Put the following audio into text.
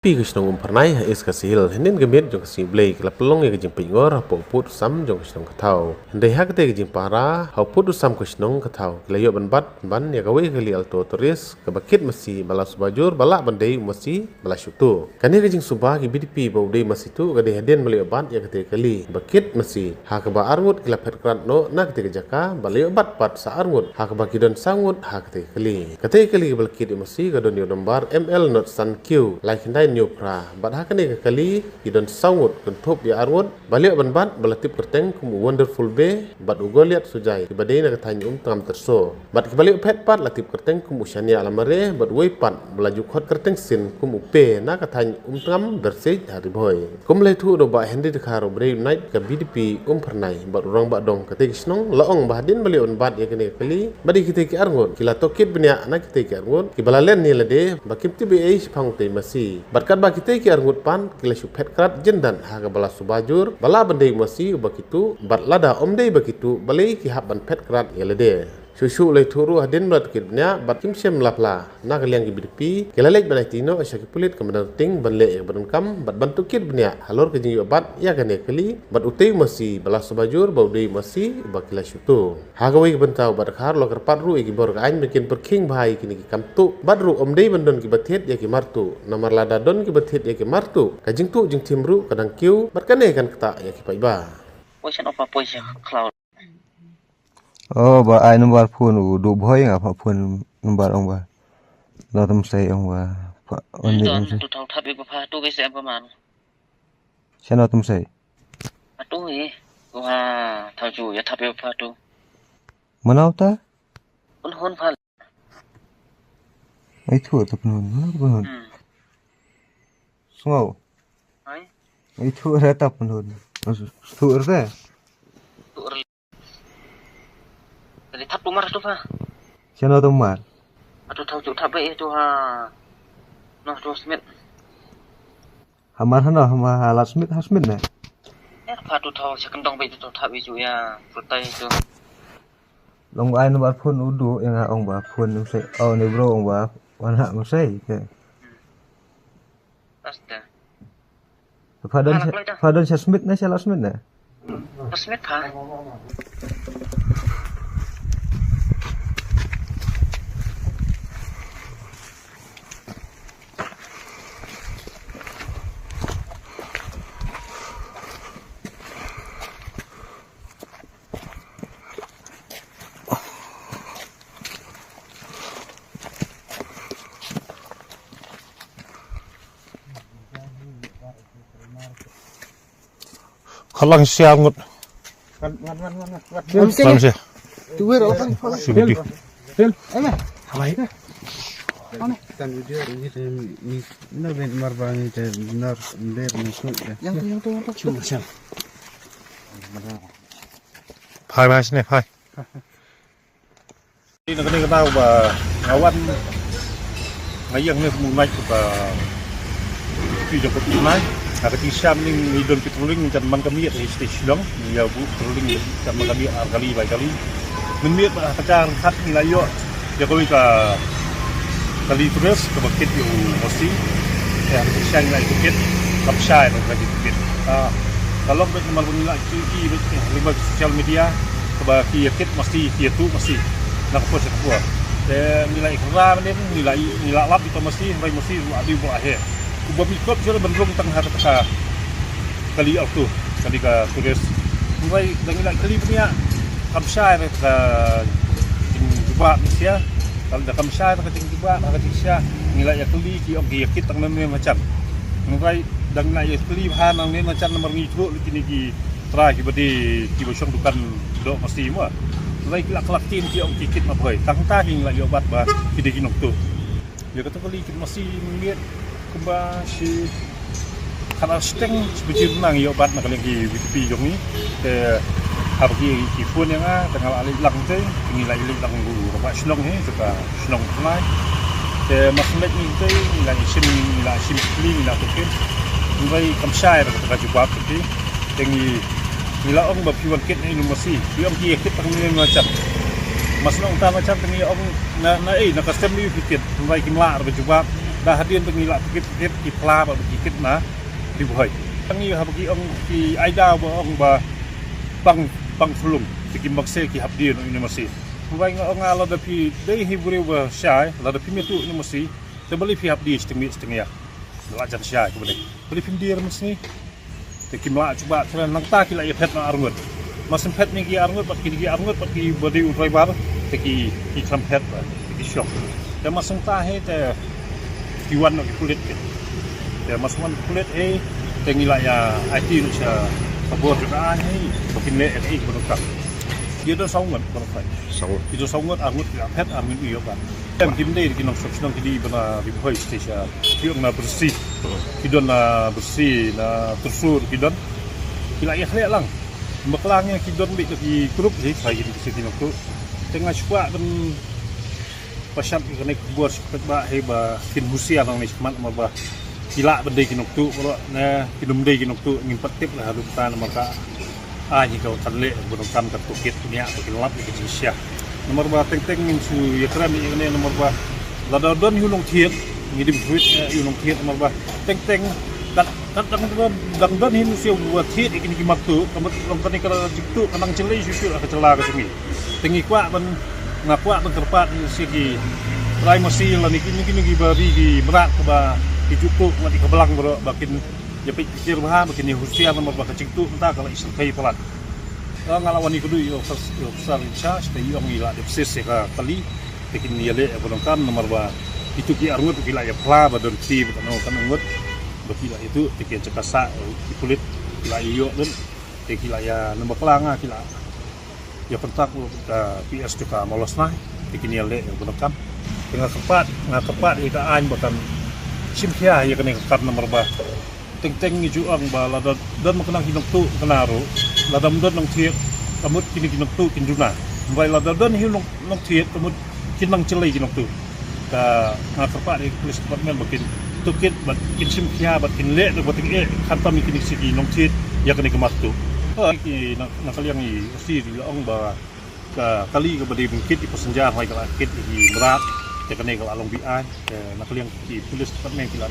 Pi Krishnong pernai is kasil henen gemet jong kasi blay kala pelong ya kajing pingor hapo put sam jong Krishnong katau hendai hak te kajing para hau put sam Krishnong katau kala yo ban ya kawe kali alto toris kabakit masi bala subajur bala bandai masi bala syutu kani kajing subah ki bidpi bau dei masi tu kade heden bali ban ya kate kali bakit masi hak ba arngut kala petkran no na kate jaka bali bat pat sa arngut hak ba kidon sangut hak kate kali balkit masi kadon yo nombar ML not san q like new pra bad hakane kali idon sangut kentup ya arwon balik ban balatip kerteng kum wonderful be bad ugoliat sujai ibadai na katany tam terso bad kibalik pet pat latip kerteng kum usyania alamare bad wei pat belaju khot kerteng sin kum upe na katany tam bersej hari boy kum le thu do ba hendi kharo brave night ka bdp pernai bad urang ba dong kate kisnong laong bahadin balik on bad ya kene kali badi kite ki arngon kila tokit benya na kite ki arngon kibalalen ni lade bakimti be ei phang te masi berkat bagi kita ki arngut pan kila syuphet krat jendan haga bala subajur bala bandai masi bakitu bat lada omdei bakitu balai ki haban phet krat yelede susu le turu hadin blat kidnya bat kim sem lapla na kaliang ki bidpi kila lek banai tino asyaki pulit kemenar ting banle badan kam bat bantu kid benya halor ke jingi bat ya kane kali bat utei masi bala subajur baudei masi bakila syutu haga wei bentau bat khar lo kerpat ru iki bor kain bikin perking bahai kini ki kamtu badru omdei bandon ki bathet ya ki martu namar lada don ki bathet ya ki martu kajing tu jing timru kadang kiu bat kane kan kata ya ki paiba Position of a position cloud. Oh, ba ai number phone du boy nga pha phone number ong ba. Lo tam sai ong ba. Pha on ni ong sai. Tu thau thap ik pa tu ke seประมาณ Cha no tam sai. Tu hi. Ko ha thau chu ya thap ik pa tu. Manau ta? Hon pha. Ai thu ta pun hon. Sungo. Hai. Ai thu ra ta pun hon. Thu ra. Tu er. Jadi thap tu mar tu pha. Cha no tam mar. Tu thau chu thap be tu ha. No tu smith. Hamar hana hama halat smith hasmith na. Pha tu thau sa kendong be tu thap chu ya. Protai tu. Long ai number phone udu yang ong ba phone ong sai. Oh ni bro ong ba. Wan ha ong sai ke. Asta. Fadon sa smith na sa smith na. Smith pha. Kalang siya ngot. Kalang siya. Tuwer apa? Sudi. Ana. Halai. Kan video ini na ben marbang te nar ler ni sut. Yang tu. Cuma siya. Phai ba sini phai. Ini nak tahu ba ngawan ngayang ni mulai ba video ko tunai. Agak siam ning idon patrolling dan man kami at station lang ya bu patrolling dan man kami kali by kali menit ba kadang hat nilayo ya ko ka kali terus ke bakit yung mosi ya siang na ikit kapsay ng kali ikit kalau bet man nila TV lima social media ba ki ikit mesti itu mesti nakpo sa kuwa nilai ikrar nilai lab itu mesti adi bu akhir buat mikot sudah bentuk tengah kata kali auto kali ka tulis mulai dengan kali punya kamsai ka juga Malaysia kalau dah kamsai ka juga Malaysia nilai kali ki ok yakit tang macam mulai dengan kali bahan nang macam nomor ngikut kini ki try ki badi ki bosong dukan do mesti semua mulai kelak tin ki ok kit ma boy tang ta ki nilai obat ba ki de kinok tu dia kata kali ki mesti lihat kuba si kalau steng seperti nang yo bat nak lagi VP jong ni hargi ki pun yang tengah alih lang te nilai lang guru apa slong he juga slong fly masmet ni te nilai sim clean nilai tu nilai kamsai kata juga tu tengi nilai orang berpiwan kit ni masih pion ki kit tang ni macam mas nong ta macam tengi orang na nak custom ni kit nilai kimla juga dah hadir tengilak pikit ki pla ba pikit na di boy tangi ha bagi ong ki aida ba ong ba bang fulung ki maksel ki habdir ni masih vai ong ala da pi dei hibre ba syai la da pi metu ni masih te bali pi habdir setengah la jan syai ko bali bali pi dir masih te ki mla coba tren nang ta ki la pet na arngut masem pet ni ki arngut pat ki bodi utrai bar te ki pet ba ki syok te masem ta he te kiwan no kulit ke te masman kulit te ngila ya IT no cha pabor ka ai bakin le ai ko ka dia do song ngot ko fa itu song ngot angut ya pet amin iyo ba tem kim dei ki no substan ki di bana di boy station ki na bersih ki don na bersih na tersur ki don kila ya khale lang maklangnya ki don bi ki grup ji sai ki sini no tengah cuba dan pasal kena kubur seperti bah heba kin husia nang ni semat mabah kila bendai kinok tu kalau na kinum dei kinok tu ngin patip lah halu tan maka ni kau tanle bunung kam tak tukit punya bikin lap bikin sia nomor bah teng min su ya kram ni nomor bah lada don hulung thiet ngidim fruit hulung thiet nomor bah teng dang don hin siu buat thiet ikin ki maktu kamat lompat ni kalau jiktu kanang celai susu ka celah ka sini tengi kwa ban ngapua terpat segi rai masih lah niki bari di berat ke ba dicutuk mati ke belang bro bakin japik pikir bah bakin ni husia nomor ba kecik tu entah kalau isel kai pelat ngalawan iku du yo besar charge te yo ngila de sis ka kali bikin ni le bonongkan nomor ba itu ki arngut ki la ya pla ba don ti kan ngut bakila itu tiket cekasa kulit la yo don te ki la ya nomor pelanga ki la ya pentak PS juga molos nah bikin ya le gunakan dengan kepat ika ain bahkan simkia ya kena kekat nomor bah teng juang ba lada dan makenang hinok tu kenaro lada mudon nang thiek kamut kini hinok tu kinjuna vai lada dan hinok nang thiek kamut kinang celai hinok tu ka kepat tulis department bakin tukit bakin simkia bakin le bakin khantam kini sigi nang thiek ya kena kemat tu ki nakaliang i si di ong ba ka kali ka badi mungkit di pesenjar hai ka kit di berat ya kene ka long bi ai nakaliang ki tulis department ki la